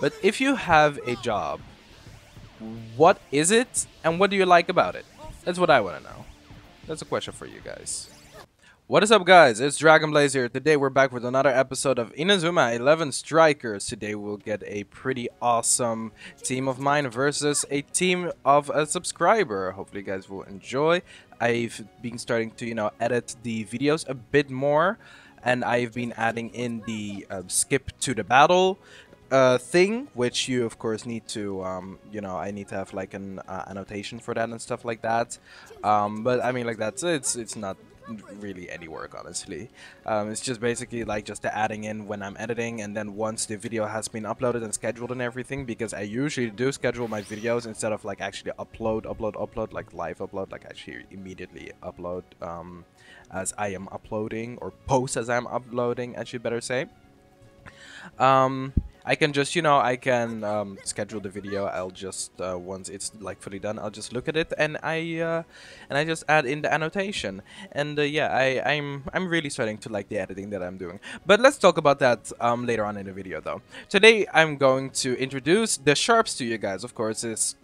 But if you have a job, what is it and what do you like about it? That's what I want to know. That's a question for you guys. What is up, guys? It's DragonBlaze here. Today we're back with another episode of Inazuma 11 Strikers. Today we'll get a pretty awesome team of mine versus a team of a subscriber. Hopefully you guys will enjoy. I've been starting to, edit the videos a bit more. And I've been adding in the skip to the battle thing, which you of course need to I need to have like an annotation for that and stuff like that, but I mean, like, it's not really any work, honestly. It's just basically like just the adding in when I'm editing, and then once the video has been uploaded and scheduled and everything, because I usually do schedule my videos instead of like actually upload like live upload, like actually immediately upload as I am uploading, or post as I'm uploading, I should better say. I can just, I can schedule the video. I'll just once it's like fully done, I'll just look at it and I just add in the annotation. And yeah, I'm really starting to like the editing that I'm doing. But let's talk about that later on in the video, though. Today I'm going to introduce the Sharps to you guys. Of course, this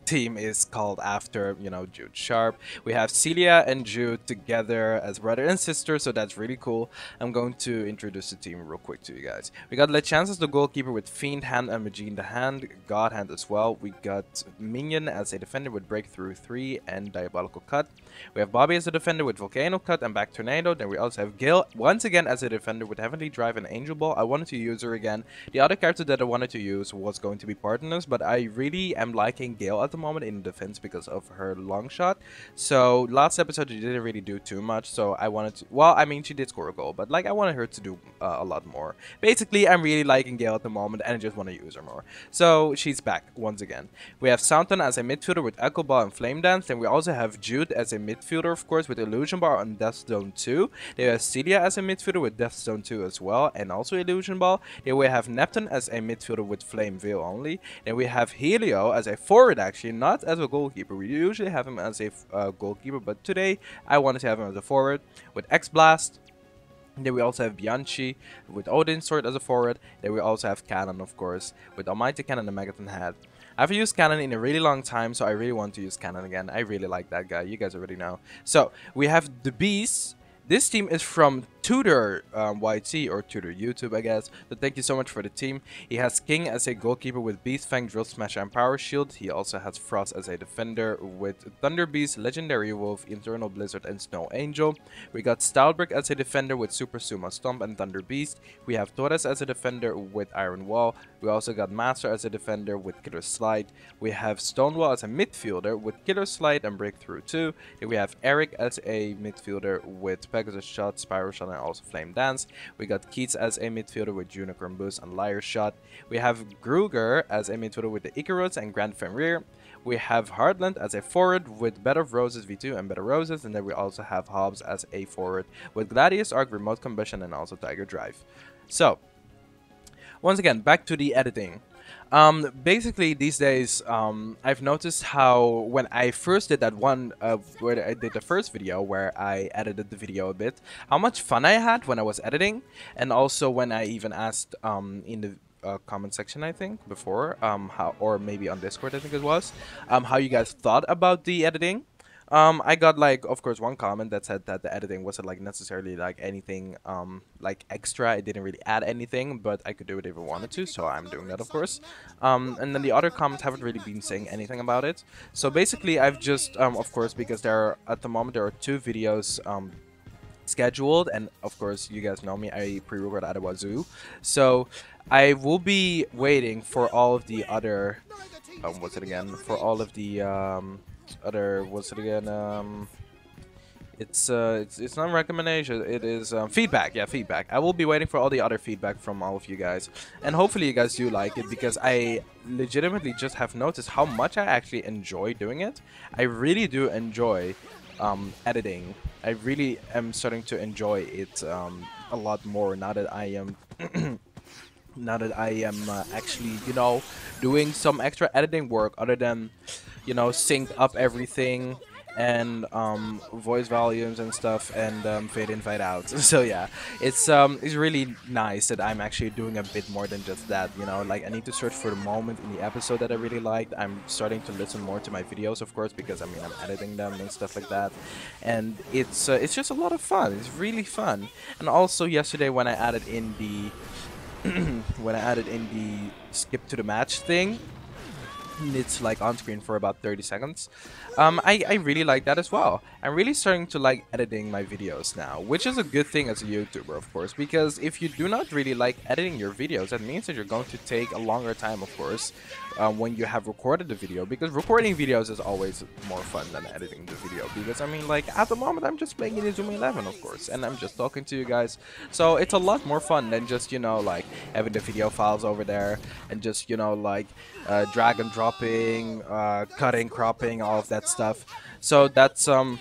team is called after, Jude Sharp. We have Celia and Jude together as brother and sister, so that's really cool. I'm going to introduce the team real quick to you guys. We got Lechance as the goalkeeper with Fiend Hand and Magine the Hand, God Hand as well. We got Minion as a defender with Breakthrough 3 and Diabolical Cut. We have Bobby as a defender with Volcano Cut and Back Tornado. Then we also have Gil once again as a defender with Heavenly Drive and Angel Ball. I wanted to use her again. The other character that I wanted to use was going to be Partners, but I really am liking Gil at the moment in defense because of her long shot. So last episode she didn't really do too much, so I wanted to, well, I mean, she did score a goal, but like I wanted her to do a lot more. Basically, I'm really liking Gale at the moment and I just want to use her more. So she's back once again. We have Soundton as a midfielder with Echo Ball and Flame Dance. Then we also have Jude as a midfielder, of course, with Illusion Ball and Death Zone 2. Then we have Celia as a midfielder with Death Zone 2 as well, and also Illusion Ball. Then we have Neptune as a midfielder with Flame Veil only. Then we have Helio as a forward, actually, not as a goalkeeper. We usually have him as a goalkeeper, but today I wanted to have him as a forward with X-Blast. Then we also have Bianchi with Odin Sword as a forward. Then we also have Cannon, of course, with Almighty Cannon and Megaton Head. I've used Cannon in a really long time, so I really want to use Cannon again. I really like that guy. You guys already know. So we have the Beast. This team is from Yudor YT, or Yudor YouTube, I guess. But thank you so much for the team. He has King as a goalkeeper with Beast Fang, Drill Smash, and Power Shield. He also has Frost as a defender with Thunder Beast, Legendary Wolf, Internal Blizzard, and Snow Angel. We got Stylebrick as a defender with Super Sumo Stomp and Thunder Beast. We have Torres as a defender with Iron Wall. We also got Master as a defender with Killer Slide. We have Stonewall as a midfielder with Killer Slide and Breakthrough 2. Then we have Eric as a midfielder with Pegasus Shot, Spiral Shot, and also Flame Dance. We got Keats as a midfielder with Unicorn Boost and Liar Shot. We have Gruger as a midfielder with the Icarus and Grand Fenrir. We have Heartland as a forward with Bed of Roses V2 and Bed of Roses. And then we also have Hobbs as a forward with Gladius Arc, Remote Combustion, and also Tiger Drive. So, once again, back to the editing. Basically these days, I've noticed how when I first did that one, where I did the first video where I edited the video a bit, how much fun I had when I was editing, and also when I even asked in the comment section, I think, before, how, or maybe on Discord, I think it was, how you guys thought about the editing. I got, like, of course, one comment that said that the editing wasn't like necessarily like anything like extra. It didn't really add anything, but I could do it if I wanted to, so I'm doing that, of course. And then the other comments haven't really been saying anything about it. So basically, I've just of course, because at the moment there are 2 videos scheduled, and of course you guys know me, I pre-record at a wazoo, so I will be waiting for all of the other what's it again, for all of the what's it again, it's not recommendation, it is feedback. Yeah, feedback. I will be waiting for all the other feedback from all of you guys, and hopefully you guys do like it, because I legitimately just have noticed how much I actually enjoy doing it. I really do enjoy editing. I really am starting to enjoy it a lot more now that I am actually, doing some extra editing work other than, sync up everything and voice volumes and stuff, and fade in, fade out. So yeah, it's really nice that I'm actually doing a bit more than just that. You know, like I need to search for the moment in the episode that I really liked. I'm starting to listen more to my videos, of course, because I mean I'm editing them and stuff like that, and it's just a lot of fun. It's really fun. And also yesterday when I added in the when I added in the skip to the match thing, it's like on screen for about 30 seconds. I really like that as well. I'm really starting to like editing my videos now, which is a good thing as a YouTuber, of course, because if you do not really like editing your videos, that means that you're going to take a longer time, of course, when you have recorded the video, because recording videos is always more fun than editing the video, because I mean, like, at the moment I'm just playing Inazuma 11, of course, and I'm just talking to you guys, so it's a lot more fun than just, you know, like, having the video files over there, and just, you know, like, drag and dropping, cutting, cropping, all of that stuff. So that's like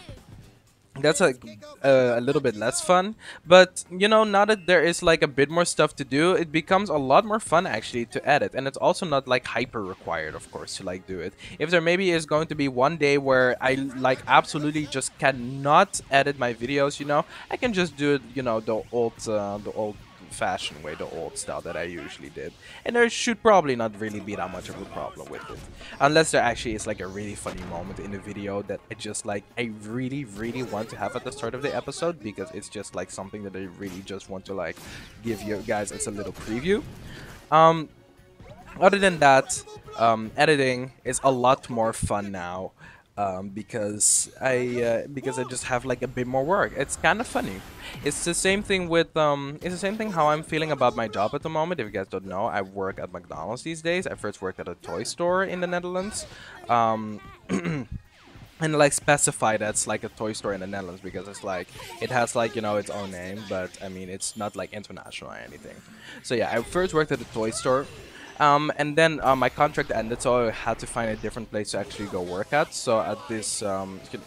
a little bit less fun, but you know, now that there is like a bit more stuff to do, it becomes a lot more fun actually to edit, and it's also not like hyper required, of course, to like do it. If there maybe is going to be one day where I like absolutely just cannot edit my videos, you know, I can just do it, you know, the old fashioned way, the old style that I usually did, and there should probably not really be that much of a problem with it, unless there actually is like a really funny moment in the video that I really want to have at the start of the episode, because it's just like something that I really just want to like give you guys as a little preview. um Other than that, editing is a lot more fun now, because I just have like a bit more work. It's kind of funny. It's the same thing with it's the same thing how I'm feeling about my job at the moment. If you guys don't know, I work at McDonald's these days. I first worked at a toy store in the Netherlands. Um, and like specify that's like a toy store in the Netherlands, because it's like it has like, you know, its own name, but I mean it's not like international or anything. So yeah, I first worked at a toy store, and then my contract ended, so I had to find a different place to actually go work at. So at this,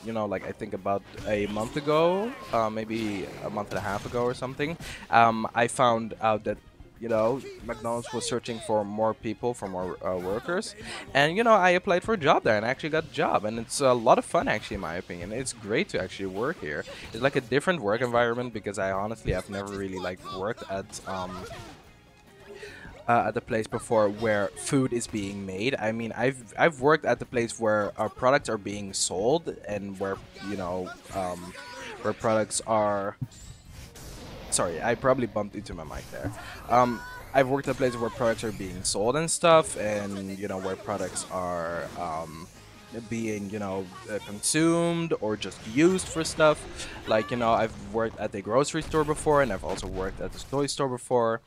you know, like I think about a month ago, maybe a month and a half ago or something, I found out that, you know, McDonald's was searching for more people, for more workers, and you know, I applied for a job there and I actually got a job, and it's a lot of fun actually, in my opinion. It's great to actually work here. It's like a different work environment, because I honestly have never really like worked at the place before where food is being made. I mean, I've worked at the place where our products are being sold, and where, you know, where products are. Sorry, I probably bumped into my mic there. I've worked at places where products are being sold and stuff, and you know, where products are being, you know, consumed or just used for stuff. Like, you know, I've worked at a grocery store before, and I've also worked at a toy store before.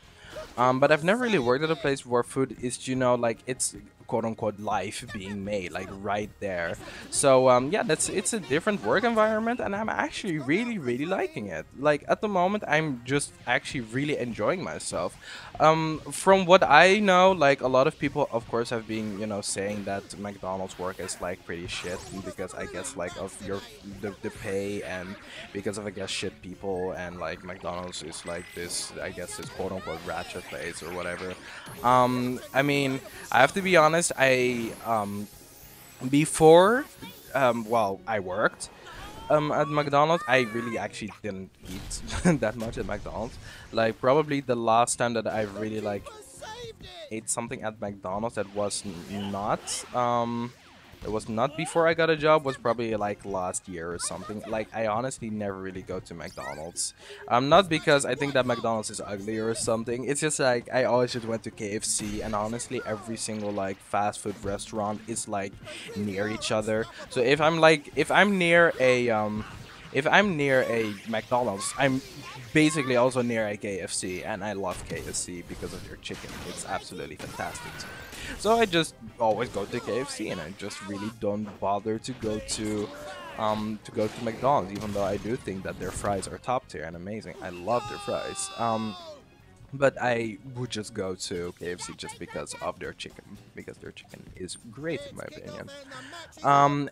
But I've never really worked at a place where food is, you know, like it's quote unquote life being made, like right there. So yeah, it's a different work environment, and I'm actually really liking it. Like at the moment, I'm just actually really enjoying myself. From what I know, like a lot of people, of course, have been, you know, saying that McDonald's work is like pretty shit, because I guess like of the pay, and because of, I guess, shit people, and like McDonald's is like this, I guess, this quote unquote ratchet place or whatever. I mean, I have to be honest, before well, I worked at McDonald's, I really actually didn't eat that much at McDonald's. Like probably the last time that I really like ate something at McDonald's that was not it was not before I got a job, was probably like last year or something. Like I honestly never really go to McDonald's. Not because I think that McDonald's is ugly or something. It's just like I always just went to KFC, and honestly every single like fast food restaurant is like near each other. So if I'm near a McDonald's, I'm basically also near a KFC, and I love KFC because of their chicken. It's absolutely fantastic to me. So I just always go to KFC, and I just really don't bother to go to McDonald's, even though I do think that their fries are top tier and amazing. I love their fries. But I would just go to KFC just because of their chicken, because their chicken is great in my opinion.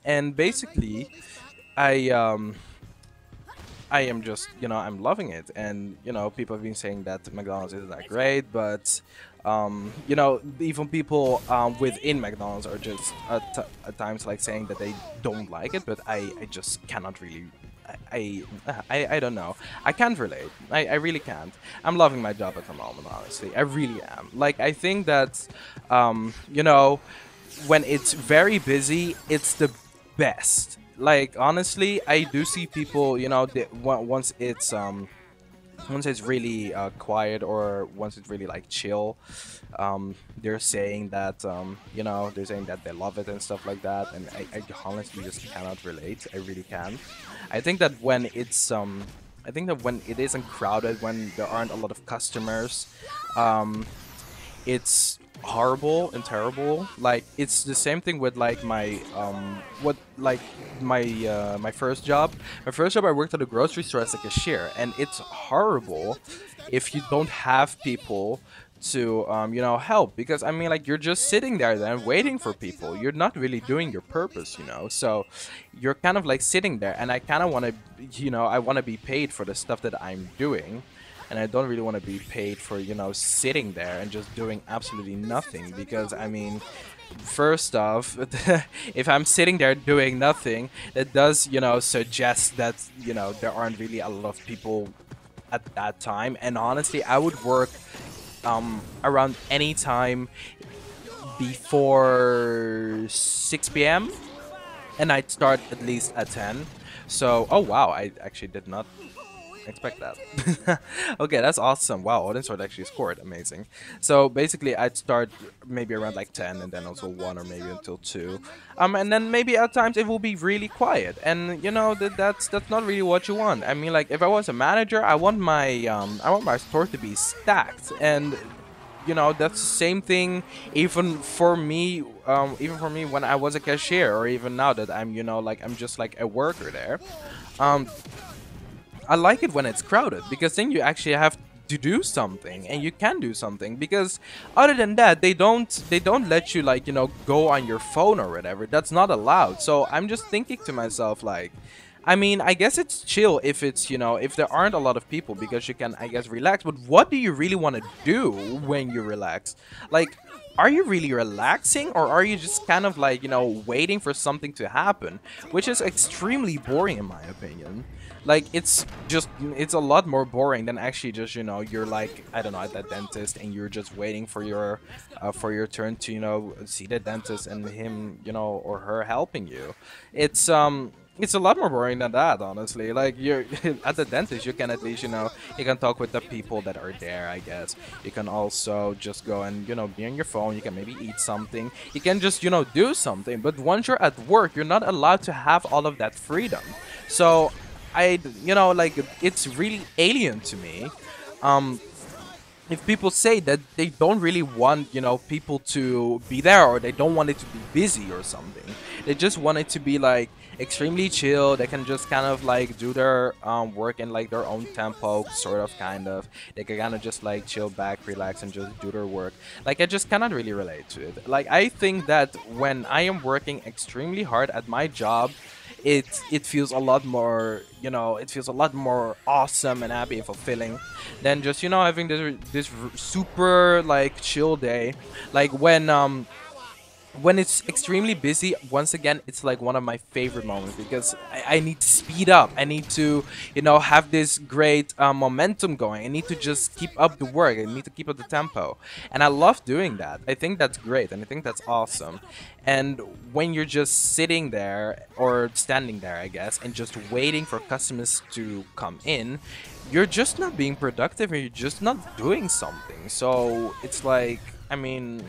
And basically, I I am just, I'm loving it. And, people have been saying that McDonald's isn't that great, but, even people within McDonald's are just at times like saying that they don't like it, but I just cannot really. I don't know. I can't relate. I really can't. I'm loving my job at the moment, honestly. I really am. Like, I think that, when it's very busy, it's the best. Like, honestly, I do see people, once it's really quiet, or once it's really like chill, they're saying that they're saying that they love it and stuff like that, and I honestly just cannot relate. I really can't. I think that when it's I think that when it isn't crowded, when there aren't a lot of customers, it's horrible and terrible. Like, it's the same thing with like my my first job. My first job, I worked at a grocery store as a cashier, and it's horrible if you don't have people to help, because I mean, like, you're just sitting there then waiting for people. You're not really doing your purpose, so you're kind of like sitting there, and I kind of want to, I want to be paid for the stuff that I'm doing. And I don't really want to be paid for, sitting there and just doing absolutely nothing. Because, I mean, first off, if I'm sitting there doing nothing, that does, suggest that, there aren't really a lot of people at that time. And honestly, I would work around any time before 6 p.m. And I'd start at least at 10. So, oh wow, I actually did not expect that. Okay, that's awesome. Wow, Odin Sword actually scored. Amazing. So basically, I'd start maybe around like 10, and then also 1 or maybe until 2. And then maybe at times it will be really quiet, and that's not really what you want. I mean, like, if I was a manager, I want my store to be stacked, and that's the same thing even for me when I was a cashier, or even now that I'm like, I'm just like a worker there. I like it when it's crowded, because then you actually have to do something, and you can do something, because other than that, they don't let you, like, go on your phone or whatever. That's not allowed. So I'm just thinking to myself, like, I mean, I guess it's chill if it's, if there aren't a lot of people, because you can, I guess, relax. But what do you really want to do when you relax? Like, are you really relaxing, or are you just kind of like, waiting for something to happen? Which is extremely boring in my opinion. Like, it's a lot more boring than actually just, you're like, I don't know, at that dentist, and you're just waiting for your turn to, see the dentist, and him, or her helping you. It's a lot more boring than that, honestly. Like, you're at the dentist, you can at least, you can talk with the people that are there, I guess. You can also just go and, be on your phone. You can maybe eat something. You can just, do something. But once you're at work, you're not allowed to have all of that freedom. So like, it's really alien to me. If people say that they don't really want, people to be there, or they don't want it to be busy or something. They just want it to be, like, extremely chill. They can just kind of, like, do their work in, like, their own tempo, sort of, kind of. They can kind of just, like, chill back, relax, and just do their work. Like, I just cannot really relate to it. Like, I think that when I am working extremely hard at my job, it feels a lot more, it feels a lot more awesome and happy and fulfilling than just, having this super, like, chill day. Like, when it's extremely busy, once again, it's like one of my favorite moments, because I need to speed up. I need to, have this great momentum going. I need to just keep up the work. I need to keep up the tempo. And I love doing that. I think that's great, and I think that's awesome. And when you're just sitting there, or standing there, I guess, and just waiting for customers to come in, you're just not being productive, and you're just not doing something. So it's like, I mean,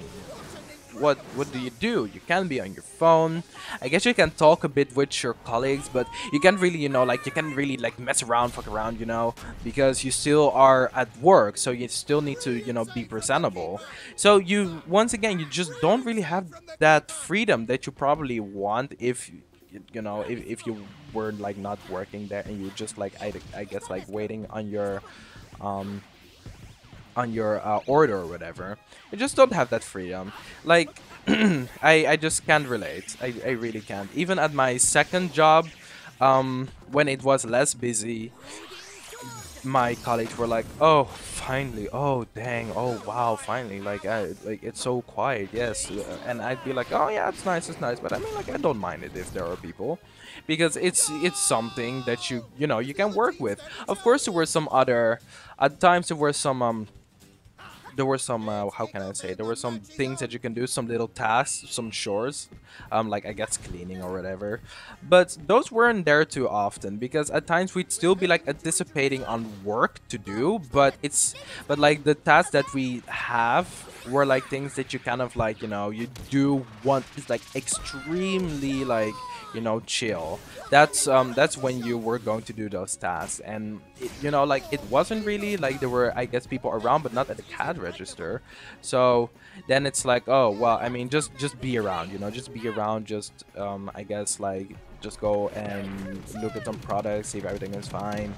what do? You can be on your phone. I guess you can talk a bit with your colleagues, but you can't really, like, you can't really, like, mess around, fuck around, because you still are at work, so you still need to, be presentable. So you, once again, you just don't really have that freedom that you probably want if if you were, like, not working there, and you just, like, I guess, like, waiting on your order or whatever. You just don't have that freedom. Like, I just can't relate. I really can't. Even at my second job, when it was less busy, my colleagues were like, "Oh, finally! Oh, dang! Oh, wow! Finally! Like it's so quiet." Yes, and I'd be like, "Oh, yeah, it's nice, it's nice." But I mean, like, I don't mind it if there are people, because it's something that you know you can work with. Of course, there were some other at times there were some how can I say, there were some things that you can do, some little tasks, some chores, like I guess cleaning or whatever, but those weren't there too often because at times we'd still be like anticipating on work to do, but like the tasks that we have were like things that you kind of like, you know, you do want, it's like extremely like, you know, chill. That's when you were going to do those tasks, and you know, like it wasn't really like there were, I guess, people around, but not at the CAD register. So then it's like, oh well, I mean, just be around, you know, just be around, just I guess like just go and look at some products, see if everything is fine,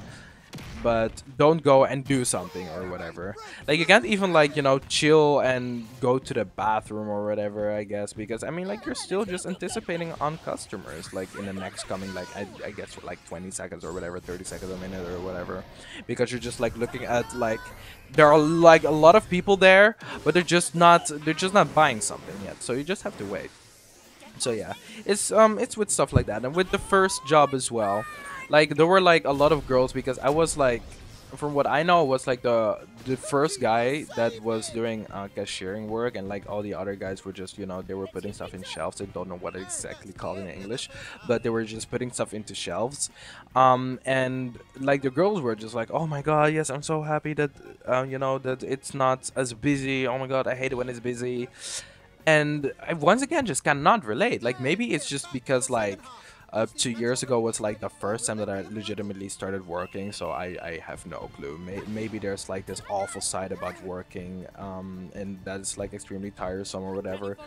but don't go and do something or whatever. Like you can't even like, you know, chill and go to the bathroom or whatever, I guess, because I mean, like you're still just anticipating on customers like in the next coming, like I guess like 20 seconds or whatever, 30 seconds a minute or whatever, because you're just like looking at like there are like a lot of people there, but they're just not buying something yet, so you just have to wait. So yeah, it's with stuff like that, and with the first job as well, like there were like a lot of girls, because I was like, from what I know, was like the first guy that was doing cashiering work, and like all the other guys were just, you know, they were putting stuff in shelves. I don't know what it's exactly called in English, but they were just putting stuff into shelves. And like the girls were just like, oh my god, yes, I'm so happy that you know, that it's not as busy. Oh my god, I hate it when it's busy. And I once again just cannot relate. Like maybe it's just because like 2 years ago was like the first time that I legitimately started working, so I have no clue. Maybe there's like this awful side about working, and that's like extremely tiresome or whatever.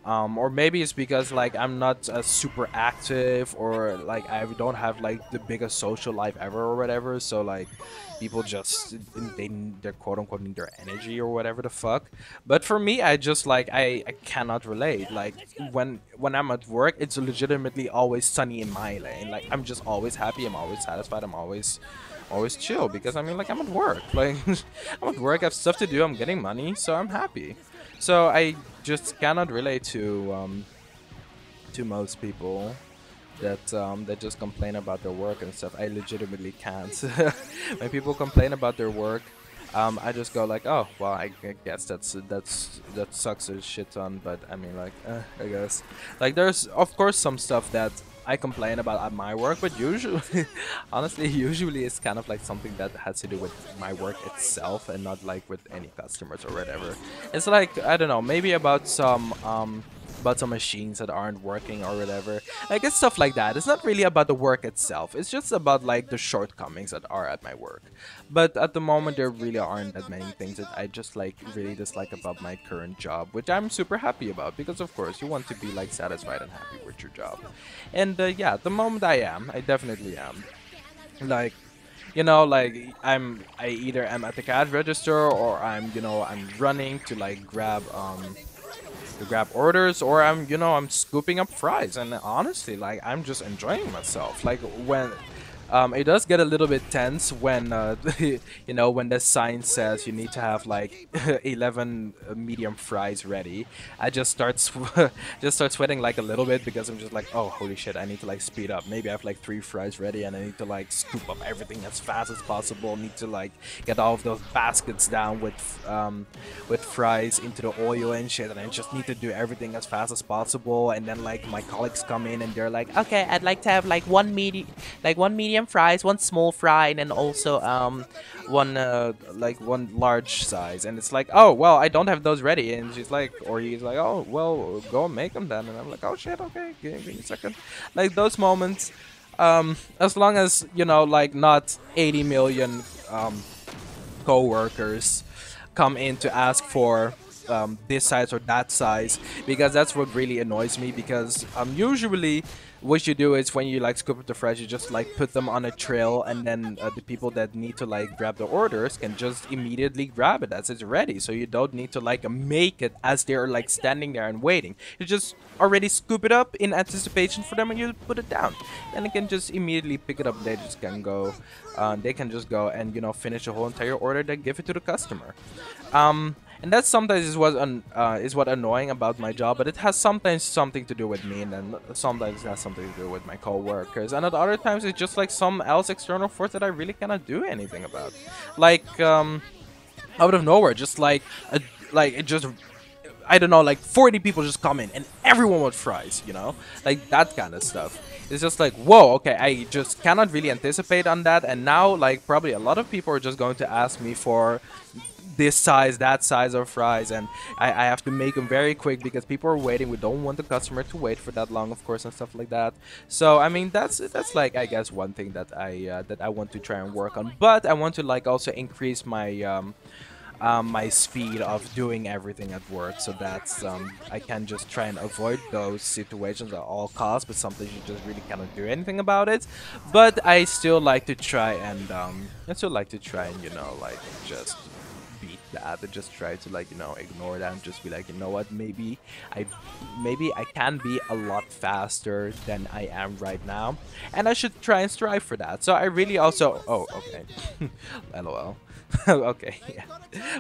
Or maybe it's because like I'm not super active, or like I don't have like the biggest social life ever or whatever. So like people just they're quote unquote need their energy or whatever the fuck. But for me, I just like I cannot relate. Like when I'm at work, it's legitimately always sunny in my lane. Like I'm just always happy. I'm always satisfied. I'm always chill, because I mean, like I'm at work. Like I'm at work. I have stuff to do. I'm getting money, so I'm happy. So I just cannot relate to most people that just complain about their work and stuff. I legitimately can't. When people complain about their work, I just go like, oh well, I guess that sucks a shit ton. But I mean, like, I guess like there's of course some stuff that I complain about at my work, but usually, honestly, usually it's kind of like something that has to do with my work itself and not like with any customers or whatever. It's like, I don't know, maybe about some machines that aren't working or whatever. I guess stuff like that. It's not really about the work itself. It's just about like the shortcomings that are at my work. But at the moment, there really aren't that many things that I just like really dislike about my current job, which I'm super happy about, because of course you want to be like satisfied and happy with your job. And yeah, at the moment I definitely am. Like, you know, like I either am at the cash register, or I'm, you know, I'm running to like grab orders, or I'm, you know, I'm scooping up fries. And honestly, like I'm just enjoying myself. Like when it does get a little bit tense when you know, when the sign says you need to have like 11 medium fries ready. I just just start sweating like a little bit, because I'm just like, oh holy shit, I need to like speed up. Maybe I have like 3 fries ready, and I need to like scoop up everything as fast as possible. Need to like get all of those baskets down with fries into the oil and shit, and I just need to do everything as fast as possible. And then like my colleagues come in and they're like, okay, I'd like to have like one medium fries, one small fry, and then also one large size. And it's like, oh well, I don't have those ready. And she's like, or he's like, oh well, go and make them then. And I'm like, oh shit, okay, give me a second. Like those moments, as long as, you know, like not 80 million co-workers come in to ask for this size or that size, because that's what really annoys me. Because usually what you do is when you like scoop up the fries, you just like put them on a trail, and then the people that need to like grab the orders can just immediately grab it as it's ready. So you don't need to like make it as they're like standing there and waiting. You just already scoop it up in anticipation for them, and you put it down. Then they can just immediately pick it up. They just can go. They can just go and, you know, finish the whole entire order, then give it to the customer. And that sometimes is what annoying about my job, but it has sometimes something to do with me, and then sometimes it has something to do with my co-workers, and at other times it's just like some else external force that I really cannot do anything about. Like out of nowhere, just like it just, I don't know, like 40 people just come in and everyone wants fries, you know, like that kind of stuff. It's just like, whoa, okay, I just cannot really anticipate on that, and now like probably a lot of people are just going to ask me for this size, that size of fries, and I have to make them very quick because people are waiting. We don't want the customer to wait for that long, of course, and stuff like that. So I mean, that's like, I guess, one thing that I want to try and work on. But I want to like also increase my my speed of doing everything at work, so that's I can just try and avoid those situations at all costs, but sometimes you just really cannot do anything about it. But I still like to try and you know, like just beat that, and just try to like, you know, ignore that and just be like, you know what, maybe I can be a lot faster than I am right now, and I should try and strive for that. So I really also, oh, okay. LOL. Okay, yeah.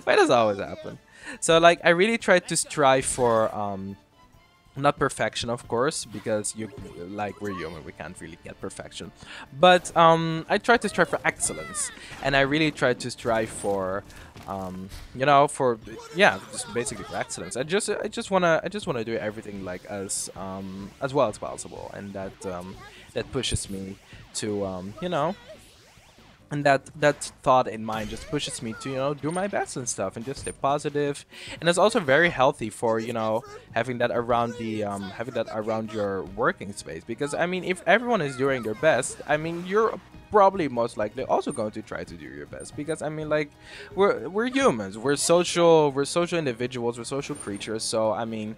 Why does that always happen? So like, I really try to strive for not perfection, of course, because we're human, we can't really get perfection. But I try to strive for excellence, and I really try to strive for you know, for, yeah, just basically for excellence. I just wanna do everything like as well as possible, and that pushes me to you know. And that thought in mind just pushes me to, you know, do my best and stuff, and just stay positive. And it's also very healthy for, you know, having that around the around your working space, because I mean, if everyone is doing their best, I mean, you're probably most likely also going to try to do your best, because I mean, like, we're humans, we're social individuals, we're social creatures. So I mean,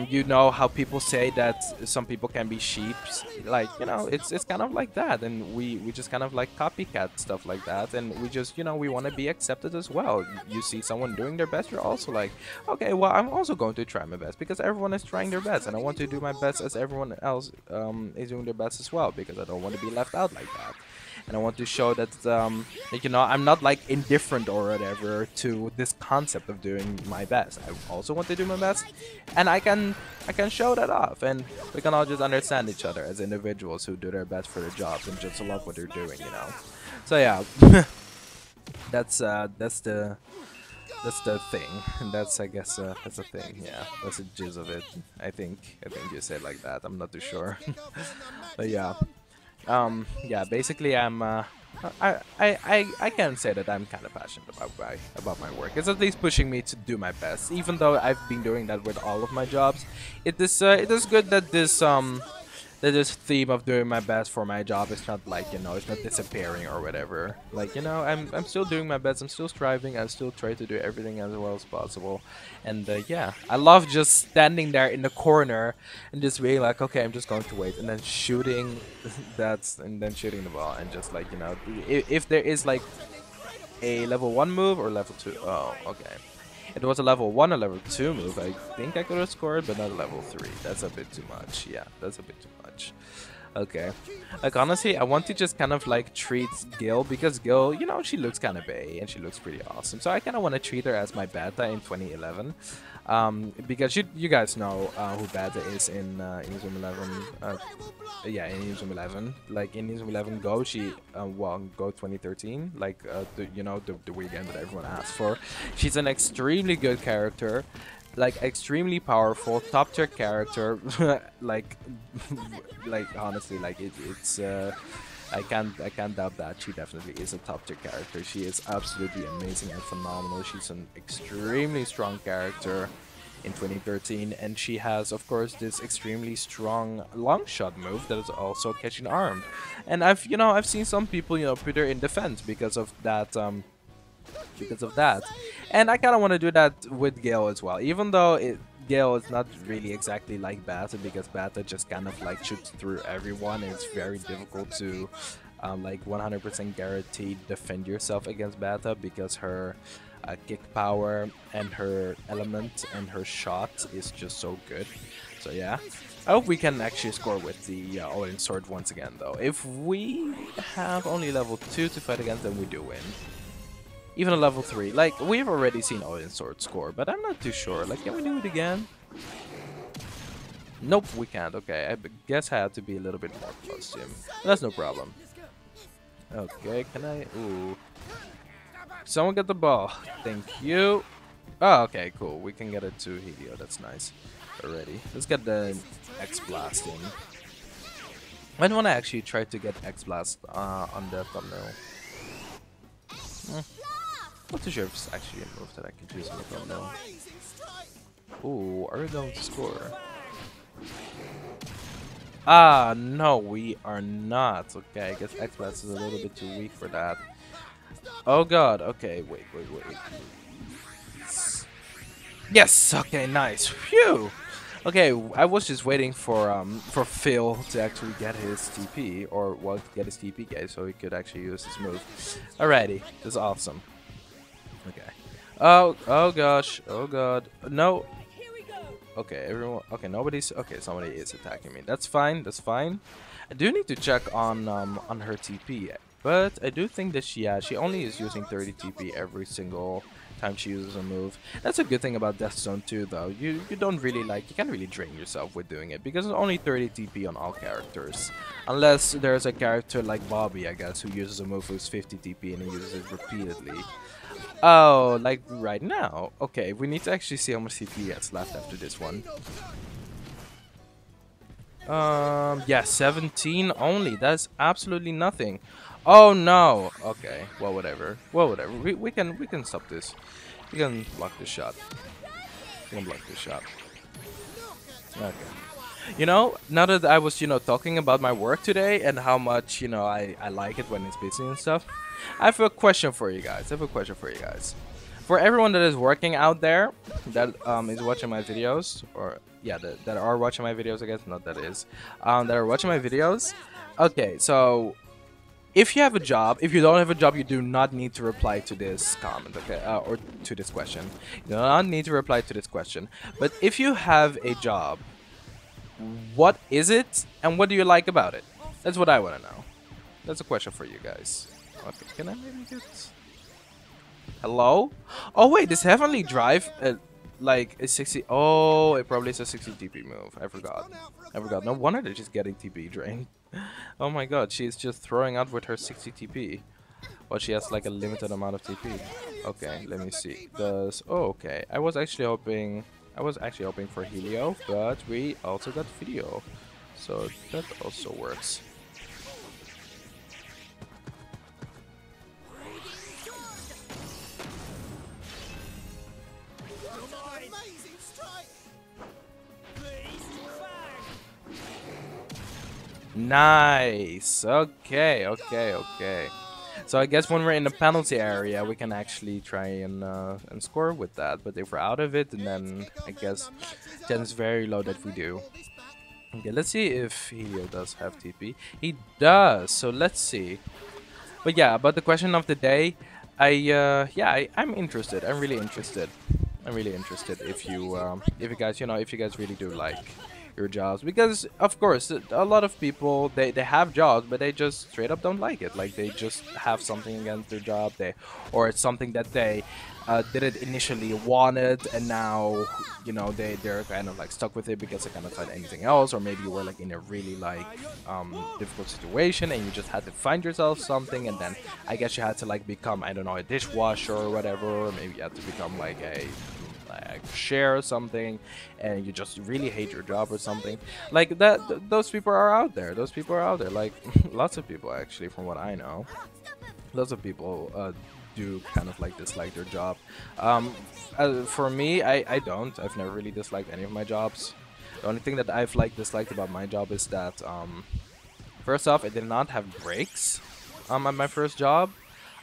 you know how people say that some people can be sheeps, like, you know, it's kind of like that, and we just kind of like copycat stuff like that, and we just, you know, we want to be accepted as well. You see someone doing their best, you're also like, okay, well, I'm also going to try my best, because everyone is trying their best, and I want to do my best as everyone else is doing their best as well, because I don't want to be left out like that. And I want to show that, you know, I'm not like indifferent or whatever to this concept of doing my best. I also want to do my best, and I can show that off, and we can all just understand each other as individuals who do their best for their jobs and just love what they're doing, you know. So yeah, that's the thing, and that's, I guess, that's the thing. Yeah, that's the gist of it. I think you say it like that. I'm not too sure, but yeah. Yeah, basically I can say that I'm kind of passionate about my work. It's at least pushing me to do my best, even though I've been doing that with all of my jobs. It is good that this theme of doing my best for my job is not like, you know, it's not disappearing or whatever. Like, you know, I'm still doing my best, I'm still striving, I still try to do everything as well as possible. And yeah, I love just standing there in the corner and just being like, okay, I'm just going to wait, and then shooting shooting the ball, and just like, you know, if there is like a level 1 move or level 2. Oh, okay. If it was a level 1 or level 2 move, I think I could have scored, but not a level 3. That's a bit too much. Yeah, that's a bit too much. Okay. Like, honestly, I want to just kind of like treat Gil, because Gil, you know, she looks kind of bae and she looks pretty awesome. So I kind of want to treat her as my beta in 2011. Because you guys know who beta is in Inazuma 11. Yeah, in Inazuma 11. Like, in Inazuma 11 Go, she well, Go 2013, like you know, the weekend that everyone asked for. She's an extremely good character, like extremely powerful, top tier character. like honestly, like it's I can't doubt that she definitely is a top tier character. She is absolutely amazing and phenomenal. She's an extremely strong character in 2013, and she has, of course, this extremely strong long shot move that is also catching armed. And I've seen some people, you know, put her in defense because of that because of that. And I kind of want to do that with Gale as well, even though Gale is not really exactly like Bata, because Bata just kind of like shoots through everyone, and it's very difficult to like 100% guaranteed defend yourself against Bata, because her kick power and her element and her shot is just so good. So yeah, I hope we can actually score with the Odin Sword once again though. If we have only level 2 to fight against them, we do win. Even a level 3. Like, we've already seen Odin Sword score, but I'm not too sure. Like, can we do it again? Nope, we can't. Okay, I guess I have to be a little bit more close to him. That's no problem. Okay, can I... Ooh. Someone get the ball. Thank you. Oh, okay, cool. We can get it to Helio. That's nice. Already. Let's get the X-Blast in. I don't want to actually try to get X-Blast on the thumbnail. Not too sure if it's actually a move that I can choose on the thumbnail. Ooh, are we going to score? Ah, no, we are not. Okay, I guess X-Blast is a little bit too weak for that. Oh god, okay, wait. Yes, okay, nice. Phew! Okay, I was just waiting for Phil to actually get his TP, or well, get his TP guys, so he could actually use his move. Alrighty, this is awesome. Okay. Oh gosh, oh god, no. Okay, everyone. Okay, nobody's. Okay, somebody is attacking me. That's fine. That's fine. I do need to check on her TP, but I do think that she only is using 30 TP every single time she uses a move. That's a good thing about Death Zone too, though. You don't really you can't really drain yourself with doing it, because it's only 30 TP on all characters, unless there's a character like Bobby, I guess, who uses a move who's 50 TP and he uses it repeatedly. Oh, like right now. Okay, we need to actually see how much CP he has left after this one. Yeah, 17 only. That's absolutely nothing. Oh no. Okay, well whatever. Well whatever. We can stop this. We can block this shot. We can block this shot. Okay. You know, now that I was, talking about my work today and how much, I like it when it's busy and stuff, I have a question for you guys. For everyone that is working out there, that is watching my videos, or yeah, that are watching my videos, I guess, not that is, that are watching my videos. Okay, so if you have a job, if you don't have a job, you do not need to reply to this comment, okay, or to this question. You do not need to reply to this question. But if you have a job, what is it, and what do you like about it? That's what I want to know. That's a question for you guys. Okay, can I maybe get... Hello? Oh wait, this Heavenly Drive, like, is 60... Oh, it probably is a 60 TP move. I forgot. No wonder they're just getting TP drained. Oh my god, she's just throwing out with her 60 TP. Well, she has like a limited amount of TP. Okay, let me see. Does... Oh, okay. I was actually hoping for Helio, but we also got Video. So that also works. Nice. Okay. So I guess when we're in the penalty area, we can actually try and score with that. But if we're out of it, then I guess chance very low that we do. Okay, let's see if Helio does have TP. He does. So let's see. But yeah, about the question of the day, I'm interested. I'm really interested. If you guys really do like your jobs, because of course a lot of people, they have jobs, but they just straight up don't like it. Like, they just have something against their job, or it's something that they didn't initially wanted, and now they're kind of like stuck with it because they cannot find anything else. Or maybe you were like in a really like difficult situation and you just had to find yourself something, and then I guess you had to like become, I don't know, a dishwasher or whatever, or maybe you had to become like a share or something, and you just really hate your job or something like that. Those people are out there. Like lots of people, actually, from what I know. Lots of people do kind of like dislike their job. For me, I've never really disliked any of my jobs. The only thing that I've disliked about my job is that first off, I did not have breaks at my first job.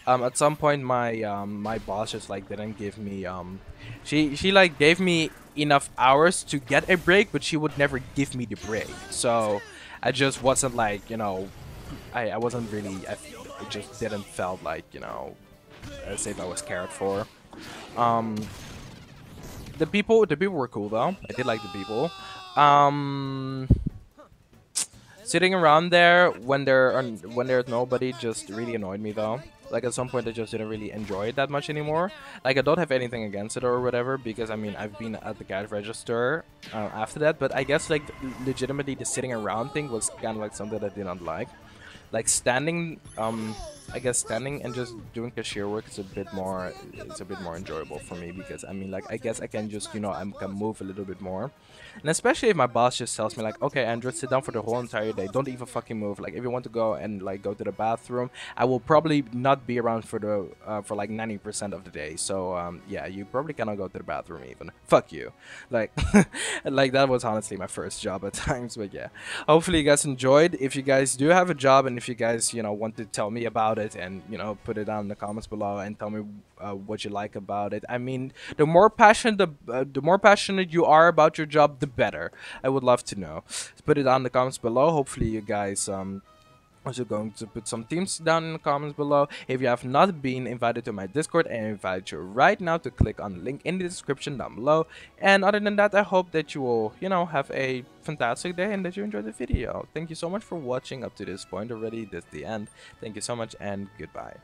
At some point my boss just like didn't give me she like gave me enough hours to get a break, but she would never give me the break. So I just wasn't like, you know, I wasn't really, it just didn't felt like, you know, as if I was cared for. Um, the people were cool though. I did like the people. Sitting around there when there's nobody just really annoyed me though. Like at some point I just didn't really enjoy it that much anymore. Like I don't have anything against it or whatever, because I mean I've been at the cash register after that, but I guess like legitimately the sitting around thing was kind of like something that I did not like standing. I guess standing and just doing cashier work is a bit more enjoyable for me, because I mean like I guess I can just, you know, I can move a little bit more. And especially if my boss just tells me like, okay Andrew, sit down for the whole entire day, don't even fucking move. Like if you want to go and like go to the bathroom, I will probably not be around for the for like 90% of the day. So yeah, you probably cannot go to the bathroom even. Fuck you. Like like that was honestly my first job at times. But yeah, hopefully you guys enjoyed. If you guys do have a job and if you guys, you know, want to tell me about it, and you know, put it down in the comments below and tell me what you like about it. I mean, the more passionate you are about your job, the better. I would love to know. Put it down in the comments below. Hopefully you guys also going to put some themes down in the comments below. If you have not been invited to my Discord, I invite you right now to click on the link in the description down below. And other than that, I hope that you will, you know, have a fantastic day and that you enjoyed the video. Thank you so much for watching up to this point already. This is the end. Thank you so much and goodbye.